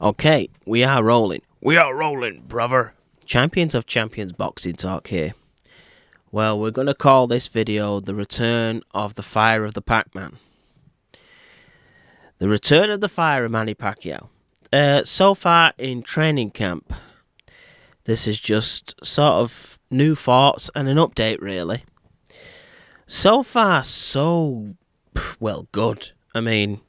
Okay, we are rolling. We are rolling, brother. Champions of Champions boxing talk here. Well, we're going to call this video The Return of the Fire of the Pac-Man. The Return of the Fire of Manny Pacquiao. So far in training camp, this is just sort of new thoughts and an update, really. So far, so, well, good. I mean,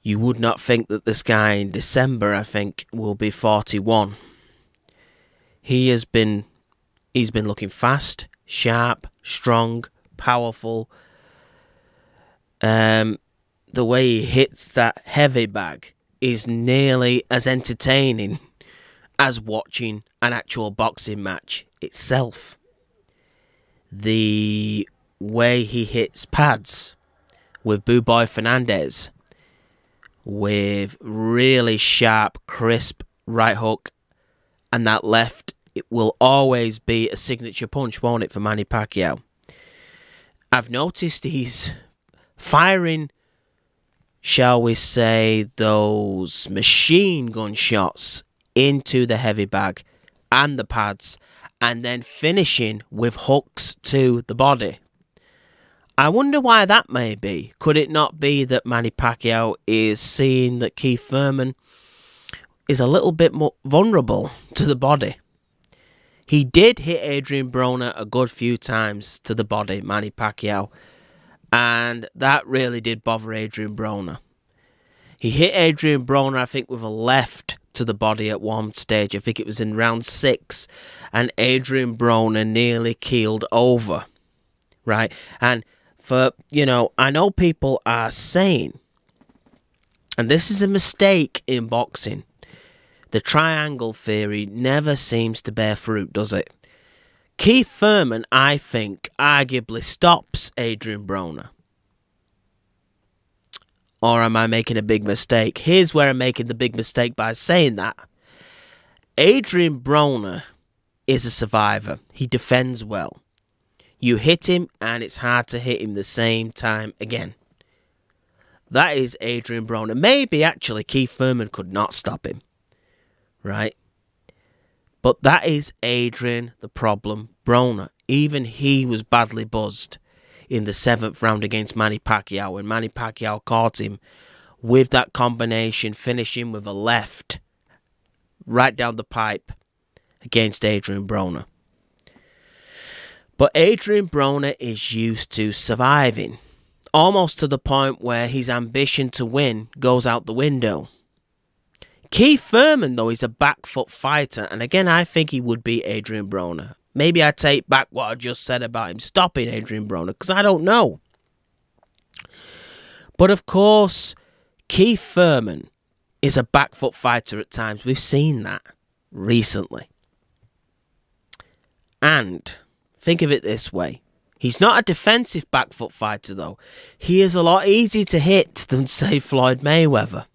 you would not think that this guy in December, I think, will be 41. He's been looking fast, sharp, strong, powerful. The way he hits that heavy bag is nearly as entertaining as watching an actual boxing match itself. The way he hits pads with Boo Boy Fernandez, with really sharp, crisp right hook, and that left, it will always be a signature punch, won't it, for Manny Pacquiao? I've noticed he's firing, shall we say, those machine gun shots into the heavy bag and the pads, and then finishing with hooks to the body. I wonder why that may be. Could it not be that Manny Pacquiao is seeing that Keith Thurman is a little bit more vulnerable to the body? He did hit Adrian Broner a good few times to the body, Manny Pacquiao, and that really did bother Adrian Broner. He hit Adrian Broner, I think, with a left to the body at one stage. I think it was in round 6, and Adrian Broner nearly keeled over, right? And for, you know, I know people are saying, and this is a mistake in boxing, the triangle theory never seems to bear fruit, does it? Keith Thurman, I think, arguably stops Adrian Broner. Or am I making a big mistake? Here's where I'm making the big mistake by saying that. Adrian Broner is a survivor. He defends well. You hit him, and it's hard to hit him the same time again. That is Adrian Broner. Maybe, actually, Keith Thurman could not stop him. Right? But that is Adrian, the problem, Broner. Even he was badly buzzed in the 7th round against Manny Pacquiao, when Manny Pacquiao caught him with that combination, finishing with a left right down the pipe against Adrian Broner. But Adrian Broner is used to surviving, almost to the point where his ambition to win goes out the window. Keith Thurman, though, is a back foot fighter, and again, I think he would beat Adrian Broner. Maybe I take back what I just said about him stopping Adrian Broner, because I don't know. But of course, Keith Thurman is a back foot fighter at times. We've seen that recently. And think of it this way. He's not a defensive back foot fighter, though. He is a lot easier to hit than, say, Floyd Mayweather.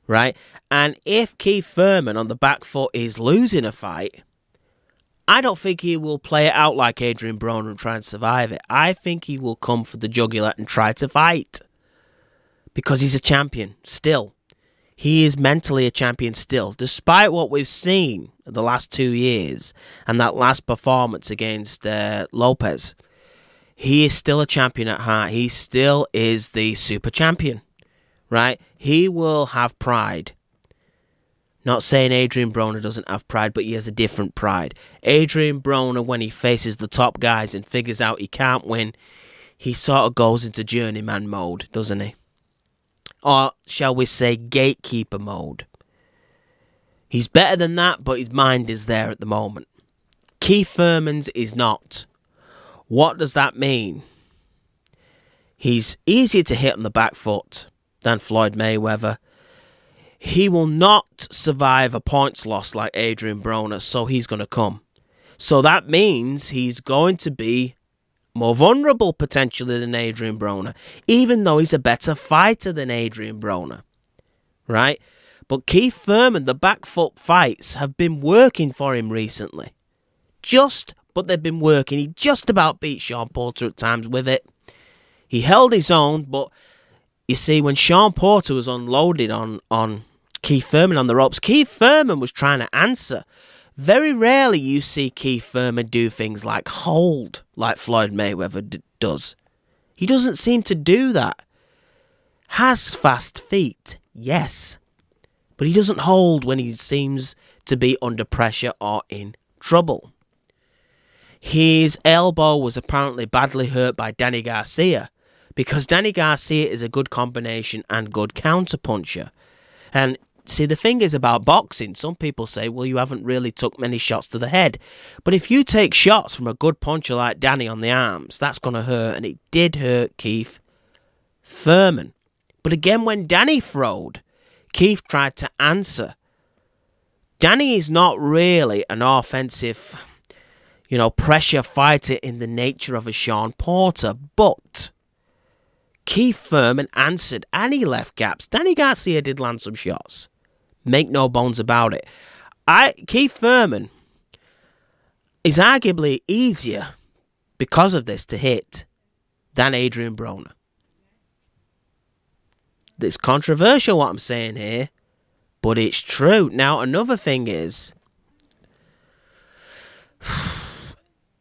Right? And if Keith Thurman on the back foot is losing a fight, I don't think he will play it out like Adrian Broner and try and survive it. I think he will come for the jugular and try to fight. Because he's a champion still. He is mentally a champion still. Despite what we've seen the last 2 years and that last performance against Lopez, he is still a champion at heart. He still is the super champion. Right? He will have pride. Not saying Adrian Broner doesn't have pride, but he has a different pride. Adrian Broner, when he faces the top guys and figures out he can't win, he sort of goes into journeyman mode, doesn't he? Or, shall we say, gatekeeper mode. He's better than that, but his mind is there at the moment. Keith Thurman's is not. What does that mean? He's easier to hit on the back foot than Floyd Mayweather. He will not survive a points loss like Adrian Broner, so he's going to come. So that means he's going to be more vulnerable potentially than Adrian Broner, even though he's a better fighter than Adrian Broner. Right? But Keith Thurman, the back foot fights have been working for him recently. But they've been working. He just about beat Sean Porter at times with it. He held his own, but you see, when Sean Porter was unloaded on Keith Thurman on the ropes. Keith Thurman was trying to answer. Very rarely you see Keith Thurman do things like hold, like Floyd Mayweather does. He doesn't seem to do that. Has fast feet, yes. But he doesn't hold when he seems to be under pressure or in trouble. His elbow was apparently badly hurt by Danny Garcia, because Danny Garcia is a good combination and good counterpuncher. And see, the thing is about boxing, some people say, well, you haven't really took many shots to the head. But if you take shots from a good puncher like Danny on the arms, that's going to hurt. And it did hurt Keith Thurman. But again, when Danny throwed, Keith tried to answer. Danny is not really an offensive, pressure fighter in the nature of a Sean Porter. But Keith Thurman answered and he left gaps. Danny Garcia did land some shots. Make no bones about it. Keith Thurman is arguably easier because of this to hit than Adrian Broner. It's controversial what I'm saying here, but it's true. Now, another thing is,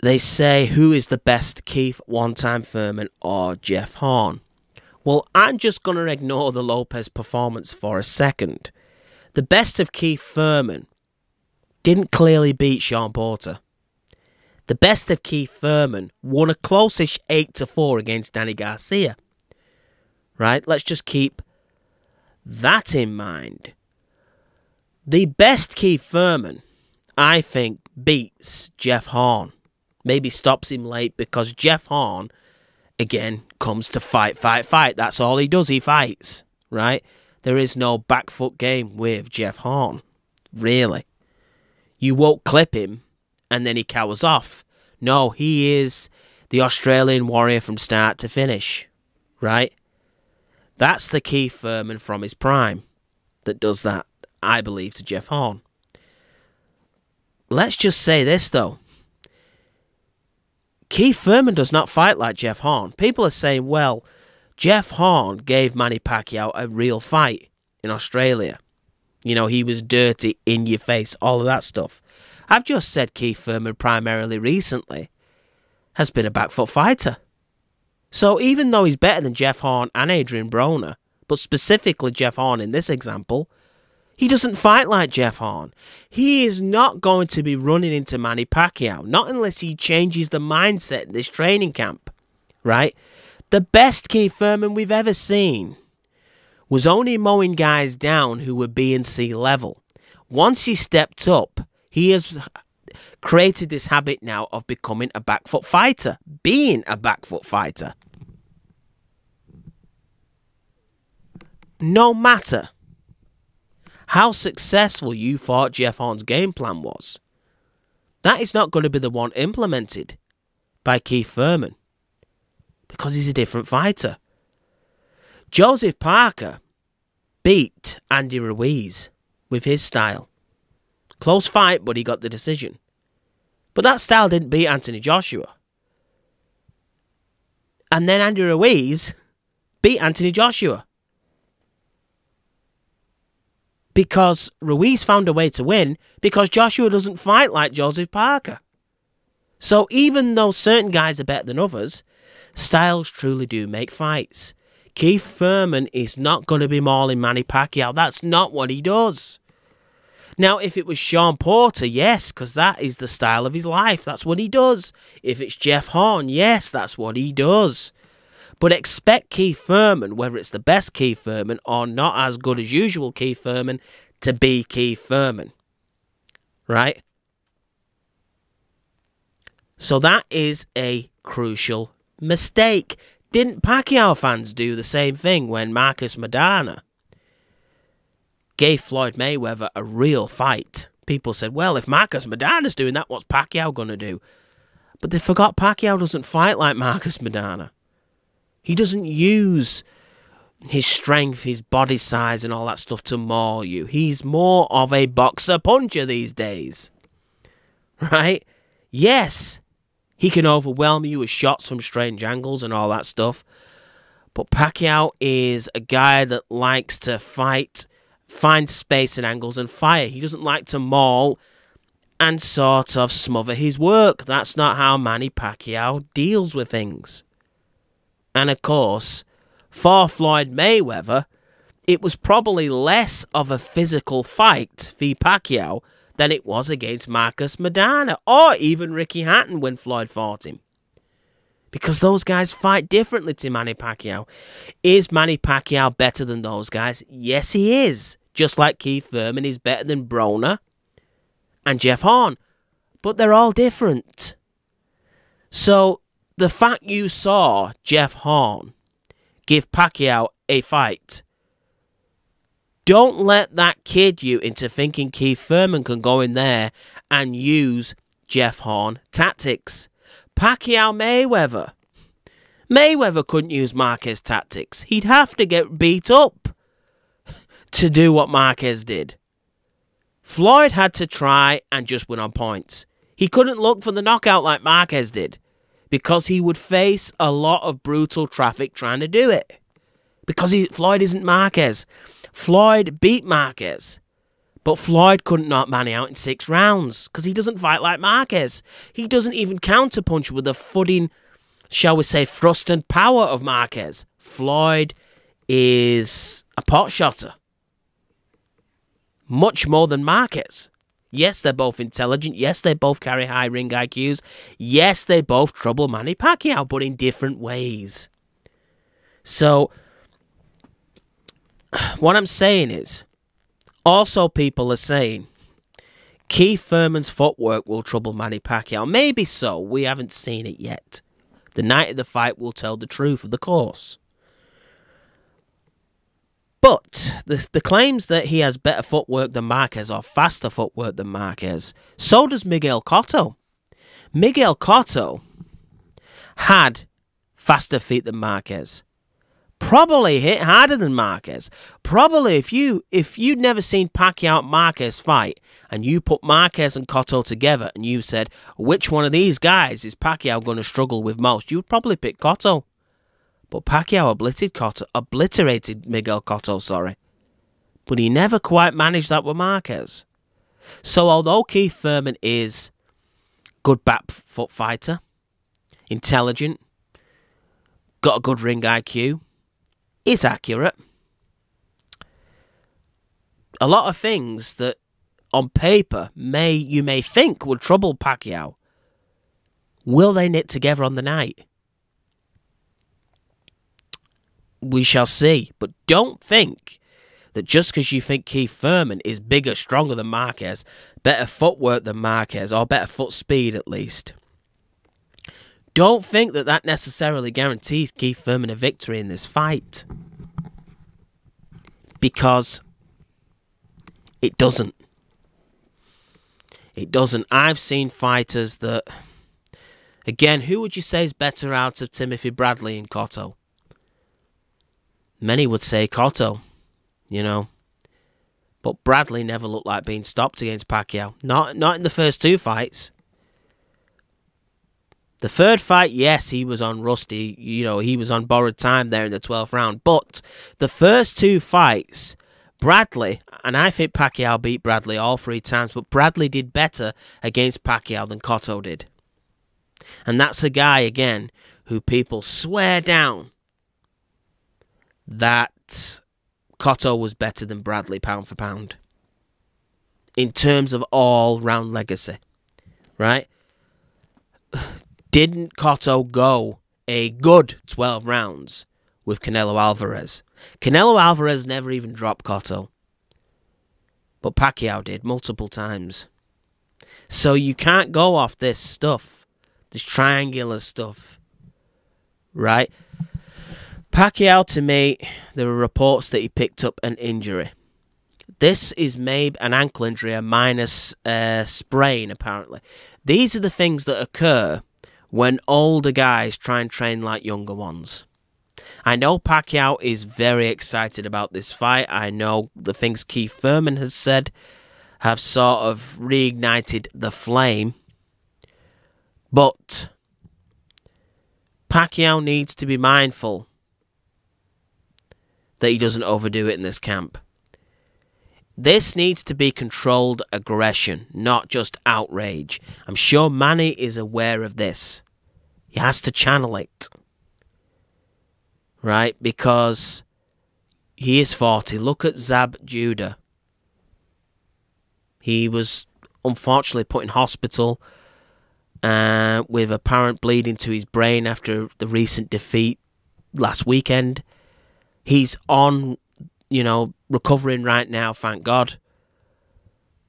they say, who is the best, Keith one-time Thurman or Jeff Horn? Well, I'm just going to ignore the Lopez performance for a second. The best of Keith Thurman didn't clearly beat Sean Porter. The best of Keith Thurman won a close-ish 8-4 against Danny Garcia. Right? Let's just keep that in mind. The best Keith Thurman, I think, beats Jeff Horn. Maybe stops him late because Jeff Horn, again, comes to fight. That's all he does. He fights, right? There is no back foot game with Jeff Horn, really. You won't clip him and then he cowers off. No, he is the Australian warrior from start to finish, right? That's the Keith Thurman from his prime that does that, I believe, to Jeff Horn. Let's just say this, though. Keith Thurman does not fight like Jeff Horn. People are saying, well, Jeff Horn gave Manny Pacquiao a real fight in Australia. He was dirty, in your face, all of that stuff. I've just said Keith Thurman primarily recently has been a back foot fighter. So even though he's better than Jeff Horn and Adrian Broner, but specifically Jeff Horn in this example, he doesn't fight like Jeff Horn. He is not going to be running into Manny Pacquiao, not unless he changes the mindset in this training camp, right? The best Keith Thurman we've ever seen was only mowing guys down who were B and C level. Once he stepped up, he has created this habit now of becoming a back foot fighter, being a back foot fighter. No matter how successful you thought Jeff Horn's game plan was, that is not going to be the one implemented by Keith Thurman because he's a different fighter. Joseph Parker beat Andy Ruiz with his style. Close fight, but he got the decision. But that style didn't beat Anthony Joshua. And then Andy Ruiz beat Anthony Joshua. Because Ruiz found a way to win because Joshua doesn't fight like Joseph Parker. So even though certain guys are better than others, styles truly do make fights. Keith Thurman is not going to be mauling Manny Pacquiao. That's not what he does. Now, if it was Sean Porter, yes, because that is the style of his life. That's what he does. If it's Jeff Horn, yes, that's what he does. But expect Keith Thurman, whether it's the best Keith Thurman or not as good as usual Keith Thurman, to be Keith Thurman. Right? So that is a crucial mistake. Didn't Pacquiao fans do the same thing when Marcus Maidana gave Floyd Mayweather a real fight? People said, well, if Marcus Maidana's doing that, what's Pacquiao going to do? But they forgot Pacquiao doesn't fight like Marcus Maidana. He doesn't use his strength, his body size and all that stuff to maul you. He's more of a boxer-puncher these days. Right? Yes, he can overwhelm you with shots from strange angles and all that stuff. But Pacquiao is a guy that likes to fight find space and angles and fire. He doesn't like to maul and sort of smother his work. That's not how Manny Pacquiao deals with things. And of course, for Floyd Mayweather, it was probably less of a physical fight for Pacquiao than it was against Marcus Maidana or even Ricky Hatton when Floyd fought him. Because those guys fight differently to Manny Pacquiao. Is Manny Pacquiao better than those guys? Yes, he is. Just like Keith Thurman is better than Broner and Jeff Horn. But they're all different. So, the fact you saw Jeff Horn give Pacquiao a fight, don't let that kid you into thinking Keith Thurman can go in there and use Jeff Horn tactics. Pacquiao Mayweather. Mayweather couldn't use Marquez tactics. He'd have to get beat up to do what Marquez did. Floyd had to try and just win on points. He couldn't look for the knockout like Marquez did because he would face a lot of brutal traffic trying to do it. Because Floyd isn't Marquez. Floyd beat Marquez. But Floyd couldn't knock Manny out in 6 rounds because he doesn't fight like Marquez. He doesn't even counterpunch with the footing, shall we say, thrust and power of Marquez. Floyd is a pot shotter. Much more than Marquez. Yes, they're both intelligent. Yes, they both carry high ring IQs. Yes, they both trouble Manny Pacquiao, but in different ways. So, what I'm saying is, also people are saying Keith Thurman's footwork will trouble Manny Pacquiao. Maybe so. We haven't seen it yet. The night of the fight will tell the truth of the course. But the claims that he has better footwork than Marquez or faster footwork than Marquez, so does Miguel Cotto. Miguel Cotto had faster feet than Marquez. Probably hit harder than Marquez. Probably if you'd never seen Pacquiao and Marquez fight and you put Marquez and Cotto together and you said, which one of these guys is Pacquiao going to struggle with most, you would probably pick Cotto. But Pacquiao obliterated Miguel Cotto, sorry. But he never quite managed that with Marquez. So although Keith Thurman is good back foot fighter, intelligent, got a good ring IQ, is accurate. A lot of things that on paper you may think would trouble Pacquiao, will they knit together on the night? We shall see. But don't think that just because you think Keith Thurman is bigger, stronger than Marquez, better footwork than Marquez, or better foot speed at least, don't think that that necessarily guarantees Keith Thurman a victory in this fight. Because it doesn't. It doesn't. I've seen fighters that... Again, who would you say is better out of Timothy Bradley and Cotto? Many would say Cotto, you know. But Bradley never looked like being stopped against Pacquiao. Not in the first 2 fights. The 3rd fight, yes, he was on rusty. You know, he was on borrowed time there in the 12th round. But the first 2 fights, Bradley, and I think Pacquiao beat Bradley all 3 times, but Bradley did better against Pacquiao than Cotto did. And that's a guy, again, who people swear down that Cotto was better than Bradley pound for pound. In terms of all-round legacy. Right? Didn't Cotto go a good 12 rounds with Canelo Alvarez? Canelo Alvarez never even dropped Cotto. But Pacquiao did multiple times. So you can't go off this stuff. This triangular stuff. Right? Pacquiao, to me, there were reports that he picked up an injury. This is maybe an ankle injury, a minor sprain, apparently. These are the things that occur when older guys try and train like younger ones. I know Pacquiao is very excited about this fight. I know the things Keith Thurman has said have sort of reignited the flame. But Pacquiao needs to be mindful that he doesn't overdo it in this camp. This needs to be controlled aggression, not just outrage. I'm sure Manny is aware of this. He has to channel it. Right? Because he is 40. Look at Zab Judah. He was unfortunately put in hospital with apparent bleeding to his brain after the recent defeat last weekend. He's on, recovering right now, thank God.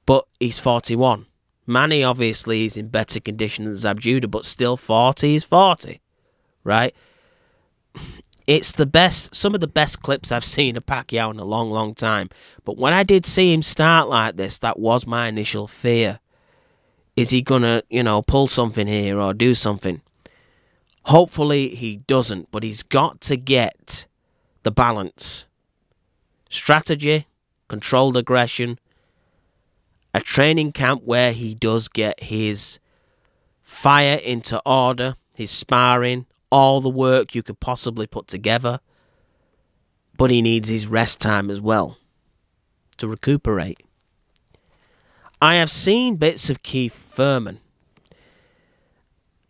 But he's 41. Manny obviously is in better condition than Zab Judah, but still 40 is 40. Right? It's some of the best clips I've seen of Pacquiao in a long, long time. But when I did see him start like this, that was my initial fear. Is he going to, pull something here or do something? Hopefully he doesn't, but he's got to get the balance. Strategy, controlled aggression, a training camp where he does get his fire into order, his sparring, all the work you could possibly put together, but he needs his rest time as well to recuperate. I have seen bits of Keith Thurman,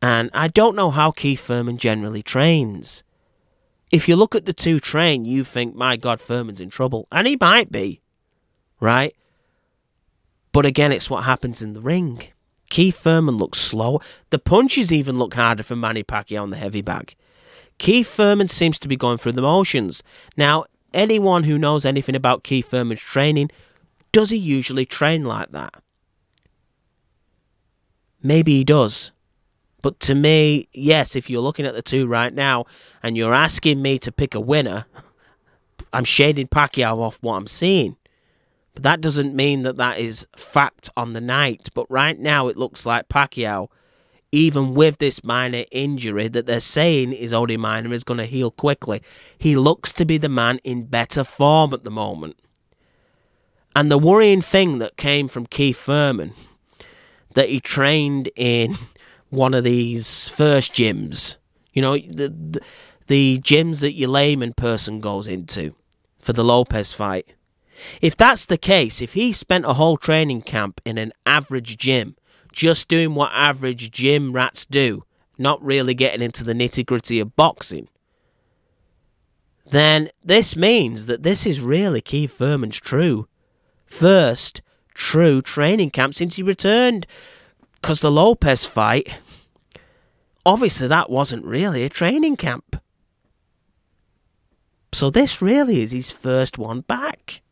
and I don't know how Keith Thurman generally trains. If you look at the two train, you think, my God, Thurman's in trouble, and he might be, right? But again, it's what happens in the ring. Keith Thurman looks slow. The punches even look harder for Manny Pacquiao on the heavy bag. Keith Thurman seems to be going through the motions. Now, anyone who knows anything about Keith Thurman's training, does he usually train like that? Maybe he does. But to me, yes, if you're looking at the two right now and you're asking me to pick a winner, I'm shading Pacquiao off what I'm seeing. But that doesn't mean that that is fact on the night. But right now it looks like Pacquiao, even with this minor injury that they're saying is only minor, is going to heal quickly. He looks to be the man in better form at the moment. And the worrying thing that came from Keith Thurman, that he trained in one of these first gyms, the gyms that your layman person goes into for the Lopez fight. If that's the case, if he spent a whole training camp in an average gym, just doing what average gym rats do, not really getting into the nitty-gritty of boxing, then this means that this is really Keith Thurman's first true training camp since he returned. Because the Lopez fight, obviously that wasn't really a training camp. So this really is his first one back.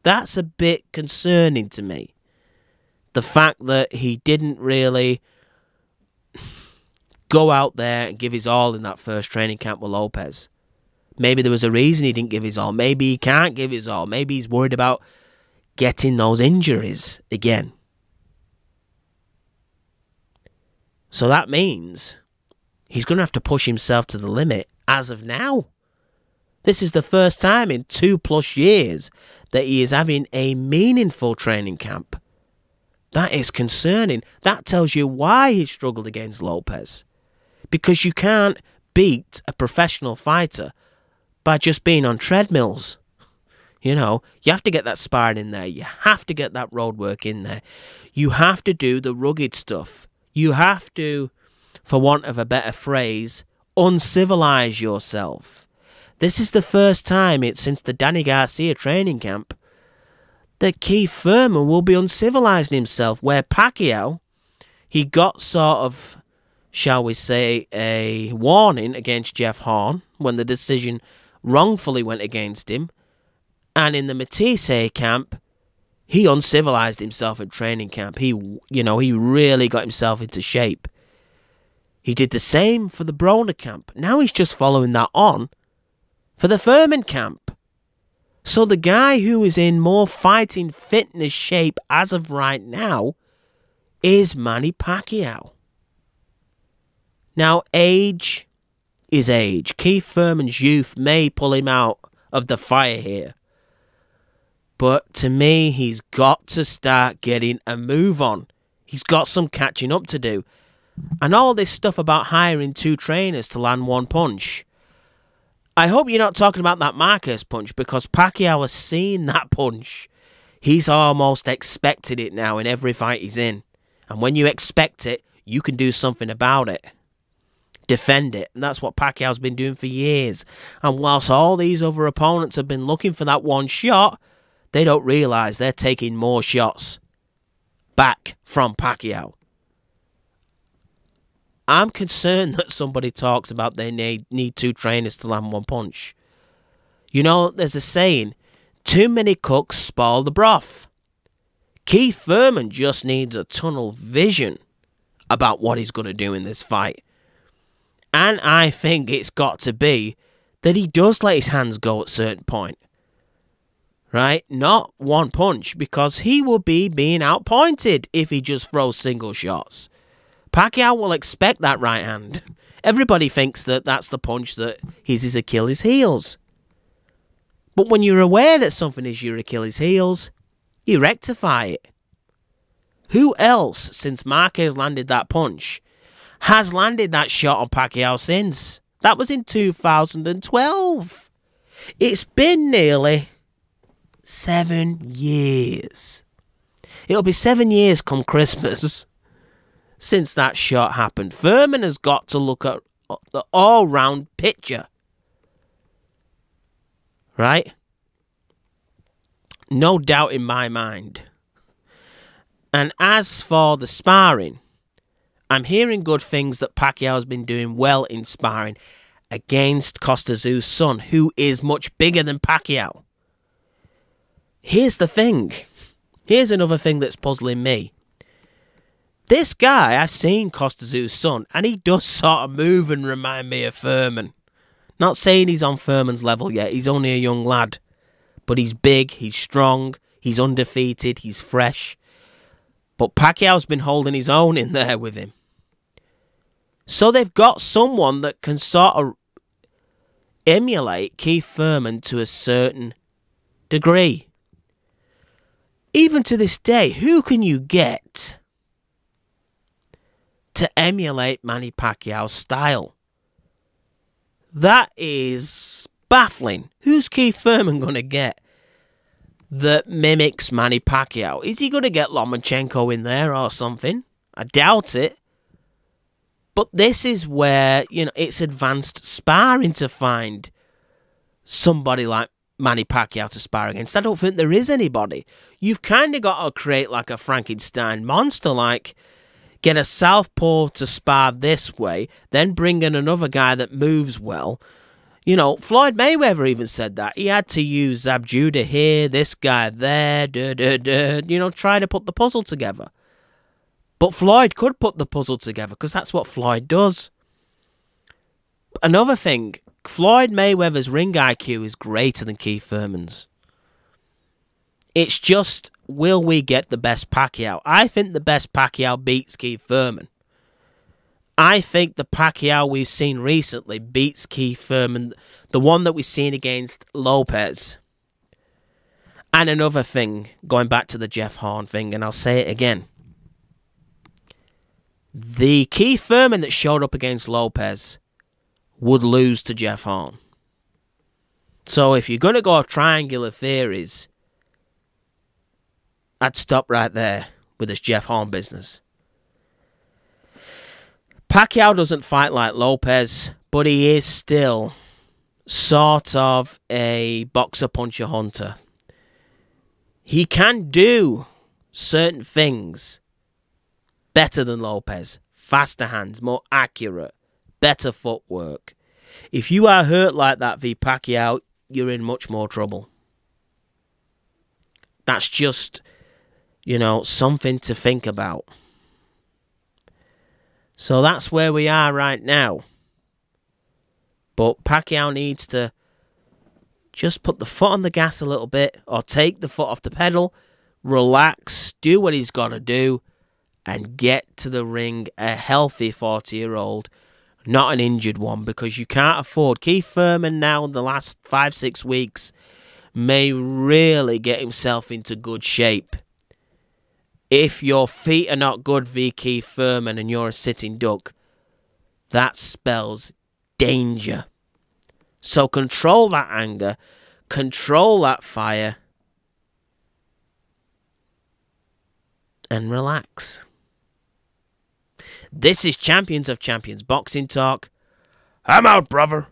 That's a bit concerning to me. The fact that he didn't really go out there and give his all in that first training camp with Lopez. Maybe there was a reason he didn't give his all. Maybe he can't give his all. Maybe he's worried about getting those injuries again. So that means he's going to have to push himself to the limit as of now. This is the first time in 2+ years that he is having a meaningful training camp. That is concerning. That tells you why he struggled against Lopez. Because you can't beat a professional fighter by just being on treadmills. You have to get that sparring in there. You have to get that road work in there. You have to do the rugged stuff. You have to, for want of a better phrase, uncivilize yourself. This is the first time since the Danny Garcia training camp that Keith Thurman will be uncivilizing himself, where Pacquiao, he got sort of, shall we say, a warning against Jeff Horn when the decision wrongfully went against him. And in the Matisse camp, he uncivilized himself in training camp. He really got himself into shape. He did the same for the Broner camp. Now he's just following that on for the Thurman camp. So the guy who is in more fighting fitness shape as of right now is Manny Pacquiao. Now, age is age. Keith Thurman's youth may pull him out of the fire here. But to me, he's got to start getting a move on. He's got some catching up to do. And all this stuff about hiring 2 trainers to land 1 punch. I hope you're not talking about that Marquez punch, because Pacquiao has seen that punch. He's almost expected it now in every fight he's in. And when you expect it, you can do something about it. Defend it. And that's what Pacquiao's been doing for years. And whilst all these other opponents have been looking for that one shot, they don't realise they're taking more shots back from Pacquiao. I'm concerned that somebody talks about they need two trainers to land one punch. You know, there's a saying, too many cooks spoil the broth. Keith Thurman just needs a tunnel vision about what he's going to do in this fight. And I think it's got to be that he does let his hands go at a certain point. Right? Not one punch, because he will be being outpointed if he just throws single shots. Pacquiao will expect that right hand. Everybody thinks that that's the punch that is his Achilles heels. But when you're aware that something is your Achilles heels, you rectify it. Who else, since Marquez landed that punch, has landed that shot on Pacquiao since? That was in 2012. It's been nearly 7 years. It'll be 7 years come Christmas since that shot happened. Thurman has got to look at the all-round picture. Right? No doubt in my mind. And as for the sparring, I'm hearing good things that Pacquiao has been doing well in sparring against Costa Tzu's son, who is much bigger than Pacquiao. Here's the thing. Here's another thing that's puzzling me. This guy, I've seen Costa Tzu's son, and he does sort of move and remind me of Thurman. Not saying he's on Thurman's level yet. He's only a young lad. But he's big, he's strong, he's undefeated, he's fresh. But Pacquiao's been holding his own in there with him. So they've got someone that can sort of emulate Keith Thurman to a certain degree. Even to this day, who can you get to emulate Manny Pacquiao's style? That is baffling. Who's Keith Thurman going to get that mimics Manny Pacquiao? Is he going to get Lomachenko in there or something? I doubt it. But this is where, you know, it's advanced sparring to find somebody like Manny Pacquiao to spar against. I don't think there is anybody. You've kind of got to create like a Frankenstein monster, like get a southpaw to spar this way, then bring in another guy that moves well. You know, Floyd Mayweather even said that. He had to use Zab Judah here, this guy there, you know, try to put the puzzle together. But Floyd could put the puzzle together because that's what Floyd does. Another thing, Floyd Mayweather's ring IQ is greater than Keith Thurman's. It's just, will we get the best Pacquiao? I think the best Pacquiao beats Keith Thurman. I think the Pacquiao we've seen recently beats Keith Thurman, the one that we've seen against Lopez. And another thing, going back to the Jeff Horn thing, and I'll say it again. The Keith Thurman that showed up against Lopez would lose to Jeff Horn. So if you're going to go triangular theories, I'd stop right there with this Jeff Horn business. Pacquiao doesn't fight like Lopez, but he is still sort of a boxer-puncher-hunter. He can do certain things better than Lopez. Faster hands, more accurate, better footwork. If you are hurt like that v Pacquiao, you're in much more trouble. That's just, you know, something to think about. So that's where we are right now. But Pacquiao needs to just put the foot on the gas a little bit, or take the foot off the pedal, relax, do what he's got to do, and get to the ring a healthy 40-year-old, not an injured one, because you can't afford. Keith Thurman now in the last 5-6 weeks may really get himself into good shape. If your feet are not good v Keith Thurman and you're a sitting duck, that spells danger. So control that anger, control that fire, and relax. This is Champions of Champions Boxing Talk. I'm out, brother.